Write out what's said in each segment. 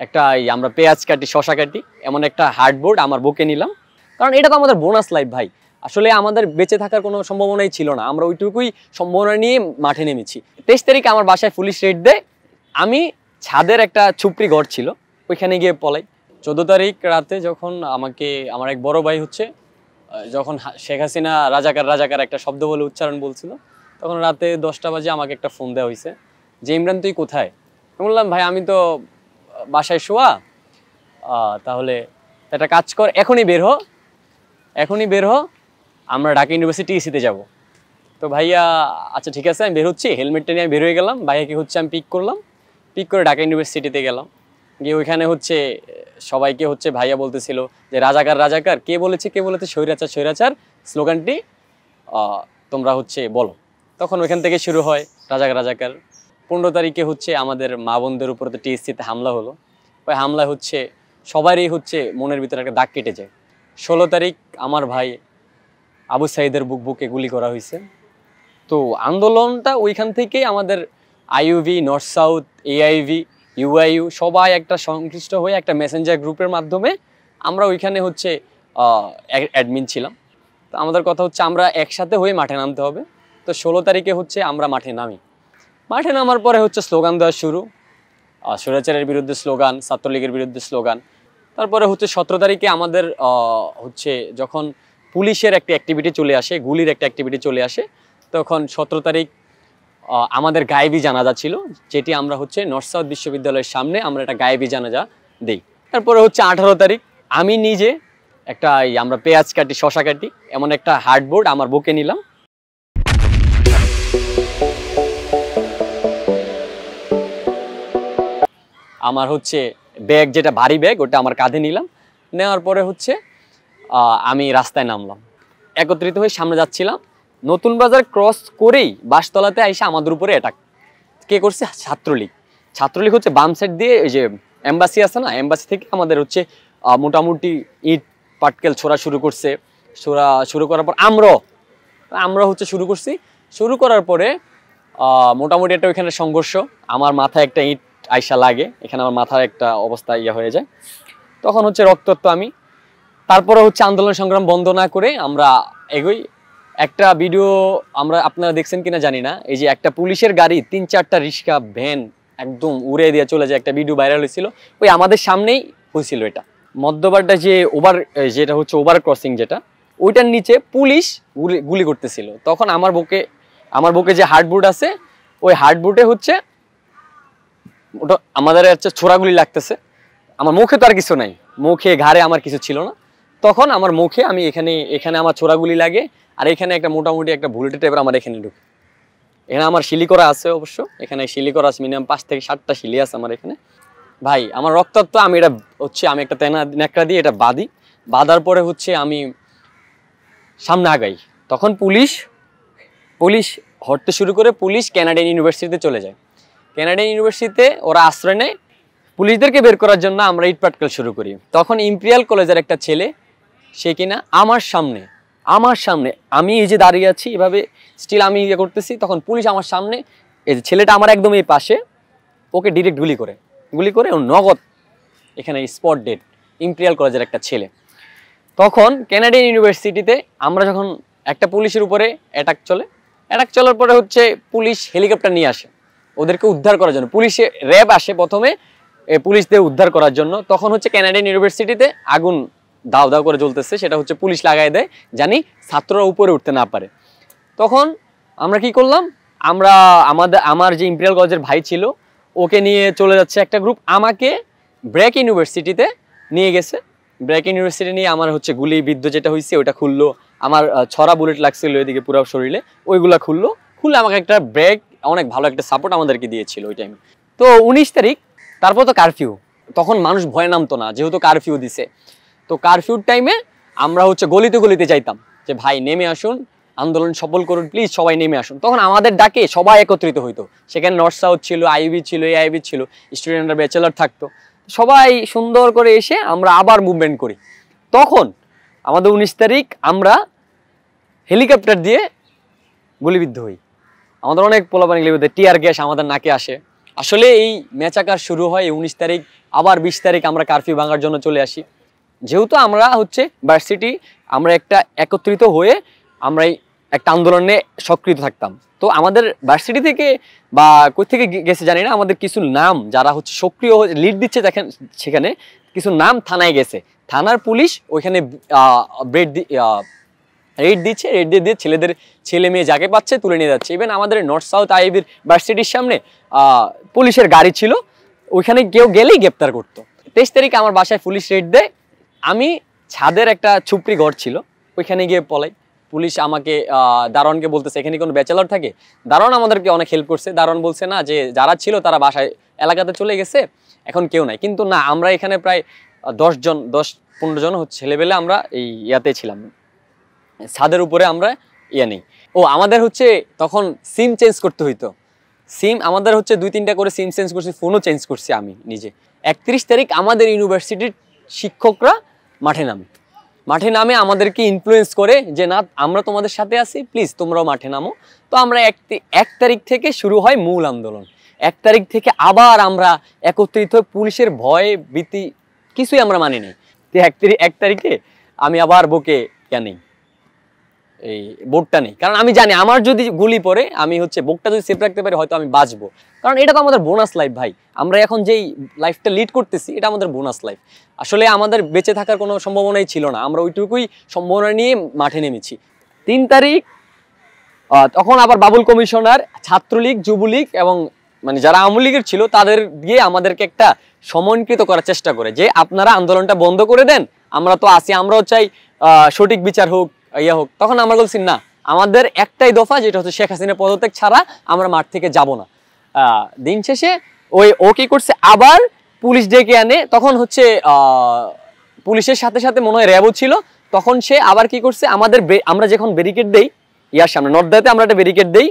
একটা আমরা পেঁয়াজ কাটি, শশা কাটি, এমন একটা হার্ডবোর্ড আমার বুকে নিলাম। কারণ এটা তো আমাদের বোনাস লাইফ ভাই। আসলে আমাদের বেঁচে থাকার কোনো সম্ভাবনাই ছিল না, আমরা ওইটুকুই সম্ভাবনা নিয়ে মাঠে নেমেছি। 23 তারিখে আমার বাসায় পুলিশ রেড দেয়। আমি ছাদের একটা ছুপড়ি ঘর ছিল, ওইখানে গিয়ে পলাই। 14 তারিখ রাতে যখন আমাকে আমার এক বড় ভাই হচ্ছে যখন শেখ হাসিনা রাজাকার রাজাকার একটা শব্দ বলে উচ্চারণ বলছিল, তখন রাতে 10টা বাজে আমাকে একটা ফোন দেওয়া হয়েছে যে ইমরান তুই কোথায়? বললাম ভাই আমি তো বাসায় শোয়া। তাহলে একটা কাজ কর, এখনই বের হ, আমরা ঢাকা ইউনিভার্সিটি টিএসসিতে যাব। তো ভাইয়া আচ্ছা ঠিক আছে আমি বের হচ্ছি, হেলমেটটা নিয়ে আমি বের হয়ে গেলাম। ভাইয়াকে হচ্ছে আমি পিক করলাম, পিক করে ঢাকা ইউনিভার্সিটিতে গেলাম। গিয়ে ওইখানে হচ্ছে সবাইকে হচ্ছে ভাইয়া বলতেছিল যে রাজাকার রাজাকার, কে বলেছে স্বৈরাচার স্বৈরাচার স্লোগানটি তোমরা হচ্ছে বলো। তখন ওইখান থেকে শুরু হয় রাজাকার রাজাকার। 15 তারিখে হচ্ছে আমাদের মা বোনদের উপর তো টিএসসিতে হামলা হলো। ওই হামলা হচ্ছে সবারই হচ্ছে মনের ভিতরে একটা দাগ কেটে যায়। 16 তারিখ আমার ভাই আবু সাইদের বুকে গুলি করা হয়েছে। তো আন্দোলনটা ওইখান থেকেই আমাদের আইইউবি, নর্থ সাউথ, এআইভি, ইউআইইউ সবাই একটা সংশ্লিষ্ট হয়ে একটা মেসেঞ্জার গ্রুপের মাধ্যমে আমরা ওইখানে হচ্ছে অ্যাডমিন ছিলাম। তো আমাদের কথা হচ্ছে আমরা একসাথে হয়ে মাঠে নামতে হবে। তো 16 তারিখে হচ্ছে আমরা মাঠে নামি। মাঠে নামার পরে হচ্ছে স্লোগান দেওয়া শুরু, স্বৈরাচারের বিরুদ্ধে স্লোগান, ছাত্রলীগের বিরুদ্ধে স্লোগান। তারপরে হচ্ছে 17 তারিখে আমাদের হচ্ছে যখন পুলিশের একটা অ্যাক্টিভিটি চলে আসে, গুলির একটা অ্যাক্টিভিটি চলে আসে, তখন 17 তারিখ আমাদের গায়েবী জানাজা ছিল, যেটি আমরা হচ্ছে নর্থ সাউথ বিশ্ববিদ্যালয়ের সামনে আমরা একটা গায়েবী জানাজা দিই। তারপরে হচ্ছে 18 তারিখ আমি নিজে একটা আমরা পেঁয়াজ কাটি, শশা কাটি, এমন একটা হার্ডবোর্ড আমার বুকে নিলাম। আমার হচ্ছে ব্যাগ, যেটা ভারী ব্যাগ, ওটা আমার কাঁধে নিলাম। নেওয়ার পরে হচ্ছে আমি রাস্তায় নামলাম। একত্রিত হয়ে সামনে যাচ্ছিলাম। নতুন বাজার ক্রস করেই বাসতলাতে আইসা আমাদের উপরে অ্যাটাক কে করছে? ছাত্রলীগ হচ্ছে বাম সাইড দিয়ে এই যে এম্বাসি আছে না, এম্বাসি থেকে আমাদের হচ্ছে মোটামুটি ইট পাটকেল ছোড়া শুরু করছে। শুরু করার পর আমরা হচ্ছে শুরু করার পরে মোটামুটি একটা ওইখানে সংঘর্ষ। আমার মাথায় একটা ইট আইসা লাগে, এখানে আমার মাথার একটা অবস্থা হয়ে যায়। তখন হচ্ছে রক্তাক্ত আমি। তারপরে হচ্ছে আন্দোলন সংগ্রাম বন্ধ না করে আমরা এগোই। একটা ভিডিও আপনারা দেখছেন কিনা জানি না, এই যে একটা পুলিশের গাড়ি 3-4টা রিক্সা ভ্যান একদম উড়ে দিয়ে চলে যায়, একটা ভিডিও ভাইরাল হয়েছিল। ওই আমাদের সামনেই হয়েছিল এটা। মধ্যবারটা যে যেটা হচ্ছে ওভার ক্রসিং, যেটা ওইটার নিচে পুলিশ গুলি করতেছিল। তখন আমার বুকে যে হার্ডবোর্ড আছে, ওই হার্ডবোর্ডে হচ্ছে ওটা আমাদের হচ্ছে ছোড়াগুলি লাগতেছে। আমার মুখে তো আর কিছু নাই, মুখে ঘাড়ে আমার কিছু ছিল না। তখন আমার মুখে আমি এখানে আমার ছোড়াগুলি লাগে, আর এখানে একটা মোটামুটি একটা বুলেট টাইপের আমার এখানে ঢুকে। এখানে আমার শিলি করা আছে, অবশ্য এখানে শিলি করা আছে, মিনিমাম 5 থেকে 7টা শিলি আছে আমার এখানে। ভাই আমার রক্তাক্ত, আমি একটা ন্যাকড়া দিয়ে এটা বাঁধার পরে হচ্ছে আমি সামনে আগাই। তখন পুলিশ হটতে শুরু করে। পুলিশ কানাডিয়ান ইউনিভার্সিটিতে চলে যায়। কানাডিয়ান ইউনিভার্সিটিতে ওরা আশ্রয় নেয়। পুলিশদেরকে বের করার জন্য আমরা ইট পাটকেল শুরু করি। তখন ইম্পেরিয়াল কলেজের একটা ছেলে, সে কিনা আমার সামনে আমি এই যে দাঁড়িয়ে আছি এভাবে স্টিল আমি করতেছি, তখন পুলিশ আমার সামনে, এই যে ছেলেটা আমার একদম এই পাশে, ওকে ডিরেক্ট গুলি করে ও নগদ এখানে স্পট ডেড। ইম্পেরিয়াল কলেজের একটা ছেলে। তখন কানাডিয়ান ইউনিভার্সিটিতে আমরা যখন একটা পুলিশের উপরে অ্যাটাক চলার পরে হচ্ছে পুলিশ হেলিকপ্টার নিয়ে আসে ওদেরকে উদ্ধার করার জন্য। পুলিশে র্যাব আসে প্রথমে পুলিশদের উদ্ধার করার জন্য। তখন হচ্ছে কানাডিয়ান ইউনিভার্সিটিতে আগুন দাও দাও করে জ্বলতেছে, সেটা হচ্ছে পুলিশ লাগাই দেয় জানি ছাত্ররা উপরে উঠতে না পারে। তখন আমরা কি করলাম, আমার যে ইম্পেরিয়াল কলেজের ভাই ছিল, ওকে নিয়ে চলে যাচ্ছে একটা গ্রুপ, আমাকে ব্র্যাক ইউনিভার্সিটিতে নিয়ে গেছে। ব্র্যাক ইউনিভার্সিটি নিয়ে আমার হচ্ছে গুলিবিদ্ধ যেটা হয়েছে ওটা খুললো, আমার ছড়া বুলেট লাগছিল এদিকে পুরো শরীরে, ওইগুলা খুললে আমাকে একটা ব্র্যাক অনেক ভালো একটা সাপোর্ট আমাদেরকে দিয়েছিল ওই টাইমে। তো 19 তারিখ, তারপর তো কারফিউ, তখন মানুষ ভয় নামতো না যেহেতু কারফিউ দিছে। তো কারফিউর টাইমে আমরা হচ্ছে গলিতে যাইতাম যে ভাই নেমে আসুন, আন্দোলন সফল করুন প্লিজ, সবাই নেমে আসুন। তখন আমাদের ডাকে সবাই একত্রিত হইতো। সেখানে নর্থ সাউথ ছিল, আইইবি ছিল, এআইবি ছিল, স্টুডেন্টরা ব্যাচেলার থাকতো, সবাই সুন্দর করে এসে আমরা আবার মুভমেন্ট করি। তখন আমাদের 19 তারিখ আমরা হেলিকপ্টার দিয়ে গুলিবিদ্ধ হই। আমাদের অনেক পোলাপানি গুলিবিদ্ধ, টিয়ার গ্যাস আমাদের নাকে আসে, আসলে এই ম্যাচাকার শুরু হয় 19 তারিখ, আবার 20 তারিখ আমরা কারফিউ ভাঙার জন্য চলে আসি। যেহেতু আমরা হচ্ছে ভার্সিটি, আমরা একটা একত্রিত হয়ে আমরা একটা আন্দোলনে সক্রিয় থাকতাম। তো আমাদের ভার্সিটি থেকে বা কই থেকে গেছে জানি না, আমাদের কিছু নাম যারা হচ্ছে সক্রিয় লিড দিচ্ছে দেখেন, সেখানে কিছু নাম থানায় গেছে। থানার পুলিশ ওইখানে রেড দিচ্ছে, রেড দিয়ে ছেলেদের ছেলে মেয়ে যাকে পাচ্ছে তুলে নিয়ে যাচ্ছে। ইভেন আমাদের নর্থ সাউথ আইবির ভার্সিটির সামনে পুলিশের গাড়ি ছিল, ওইখানে কেউ গেলেই গ্রেপ্তার করতো। 23 তারিখ আমার বাসায় পুলিশ রেড দেয়। আমি ছাদের একটা ছুপড়ি ঘর ছিল, ওইখানে গিয়ে পলাই। পুলিশ আমাকে দারোয়ানকে বলতেছে এখানে কোনো ব্যাচেলর থাকে। দারোয়ান আমাদেরকে অনেক হেল্প করছে। দারোয়ান বলছে না যে যারা ছিল তারা বাসায় এলাকাতে চলে গেছে, এখন কেউ নাই। কিন্তু না, আমরা এখানে প্রায় 10-15 জন হচ্ছে ছেলেবেলে আমরা এই ইয়াতে ছিলাম, ছাদের উপরে আমরা ইয়ে নেই। ও আমাদের হচ্ছে তখন সিম চেঞ্জ করতে হইতো। সিম আমাদের হচ্ছে 2-3টা করে সিম চেঞ্জ করছি, ফোনও চেঞ্জ করছি আমি নিজে। 31 তারিখ আমাদের ইউনিভার্সিটির শিক্ষকরা মাঠে নামে আমাদেরকে ইনফ্লুয়েন্স করে যে না, আমরা তোমাদের সাথে আছি, প্লিজ তোমরাও মাঠে নামো। তো আমরা 1 তারিখ থেকে শুরু হয় মূল আন্দোলন। 1 তারিখ থেকে আবার আমরা একত্রিত হয়ে পুলিশের ভয় ভীতি কিছুই আমরা মানি নাই। তো 1 তারিখে আমি আবার বুকে নেই, এই বোর্ডটা নেই, কারণ আমি জানি আমার যদি গুলি পড়ে আমি হচ্ছে বুকটা যদি সেফ রাখতে পারি হয়তো আমি বাঁচবো। কারণ এটা তো আমাদের বোনাস লাইফ ভাই, আমরা এখন যেই লাইফটা লিড করতেছি এটা আমাদের বোনাস লাইফ। আসলে আমাদের বেঁচে থাকার কোনো সম্ভাবনাই ছিল না, আমরা ওইটুকুই সম্ভাবনা নিয়ে মাঠে নেমেছি। 3 তারিখ তখন আবার বাবুল কমিশনার, ছাত্রলীগ, যুবলীগ এবং মানে যারা আওয়ামী লীগের ছিল তাদের দিয়ে আমাদেরকে একটা সমন্বিত করার চেষ্টা করে যে আপনারা আন্দোলনটা বন্ধ করে দেন, আমরা তো আছি, আমরাও চাই সঠিক বিচার হোক, ইয়া হোক। তখন আমরা বলছি না, আমাদের একটাই দফা, যেটা হচ্ছে শেখ হাসিনা পদত্যাগ ছাড়া আমরা মাঠ থেকে যাব না। দিন শেষে ও কি করছে, আবার পুলিশ ডেকে আনে। তখন হচ্ছে পুলিশের সাথে সাথে মনে হয় র্যাবও ছিল। তখন সে আবার কি করছে, আমরা যখন ব্যারিকেড দেই ইয়ার সামনে নর্দাতে, আমরা একটা ব্যারিকেড দেই।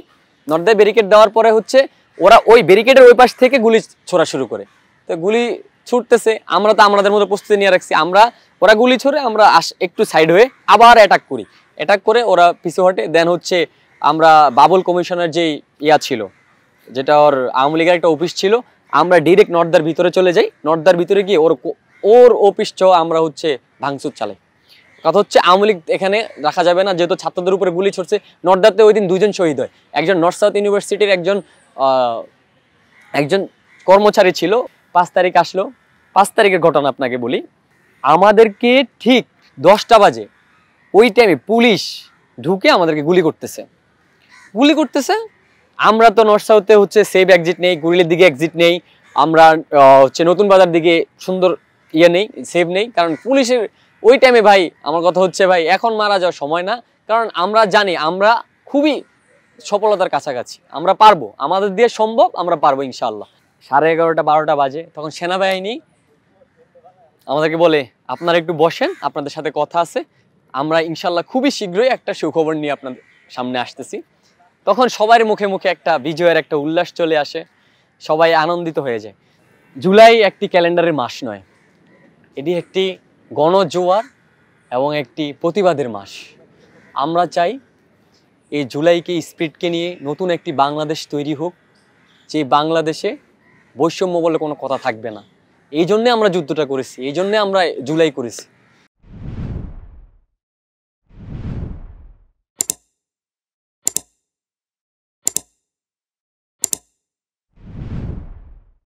নর্দায় ব্যারিকেড দেওয়ার পরে হচ্ছে ওরা ওই ব্যারিকেডের ওই পাশ থেকে গুলি ছোড়া শুরু করে। তো গুলি ছুটতেছে, আমরা তো আমাদের মতো প্রস্তুতি নিয়ে রাখছি। ওরা গুলি ছড়ে, আমরা একটু সাইড হয়ে আবার অ্যাটাক করে ওরা পিছু হটে। দেন হচ্ছে আমরা বাবুল কমিশনের যে ইয়া ছিল, যেটা ওর আওয়ামী লীগের একটা অফিস ছিল, আমরা ডিরেক্ট নর্দার ভিতরে চলে যাই। নর্দার ভিতরে গিয়ে ওর অফিস আমরা হচ্ছে ভাঙচুর চালাই। কথা হচ্ছে আওয়ামী লীগ এখানে রাখা যাবে না, যেহেতু ছাত্রদের উপরে গুলি ছড়ছে। নর্দাতে ওই দিন 2 জন শহীদ হয়। একজন নর্থ সাউথ ইউনিভার্সিটির একজন কর্মচারী ছিল। 5 তারিখ আসলো। 5 তারিখের ঘটনা আপনাকে বলি। আমাদেরকে ঠিক 10টা বাজে ওই টাইমে পুলিশ ঢুকে আমাদেরকে গুলি করতেছে। আমরা তো নর্থ সাউথে হচ্ছে সেভ এক্সিট নেই, গুরিলের দিকে এক্সিট নেই, আমরা হচ্ছে নতুন বাজার দিকে সুন্দর ইয়ে নেই, সেভ নেই। কারণ পুলিশের ওই টাইমে ভাই, আমার কথা হচ্ছে ভাই এখন মারা যাওয়ার সময় না। কারণ আমরা জানি আমরা খুবই সফলতার কাছাকাছি, আমরা পারবো, আমাদের দিয়ে সম্ভব, আমরা পারবো ইনশাআল্লাহ। 11:30-12টা বাজে, তখন সেনাবাহিনী আমাদেরকে বলে আপনারা একটু বসেন, আপনাদের সাথে কথা আছে, আমরা ইনশাআল্লাহ খুবই শীঘ্রই একটা সুখবর নিয়ে আপনাদের সামনে আসতেছি। তখন সবার মুখে মুখে একটা বিজয়ের একটা উল্লাস চলে আসে, সবাই আনন্দিত হয়ে যায়। জুলাই একটি ক্যালেন্ডারের মাস নয়, এটি একটি গণজোয়ার এবং একটি প্রতিবাদের মাস। আমরা চাই এই জুলাইকে, স্পিরিটকে নিয়ে নতুন একটি বাংলাদেশ তৈরি হোক, যে বাংলাদেশে বৈষম্য বলে কোনো কথা থাকবে না। এই জন্যে আমরা যুদ্ধটা করেছি, এই জন্যে আমরা জুলাই করেছি।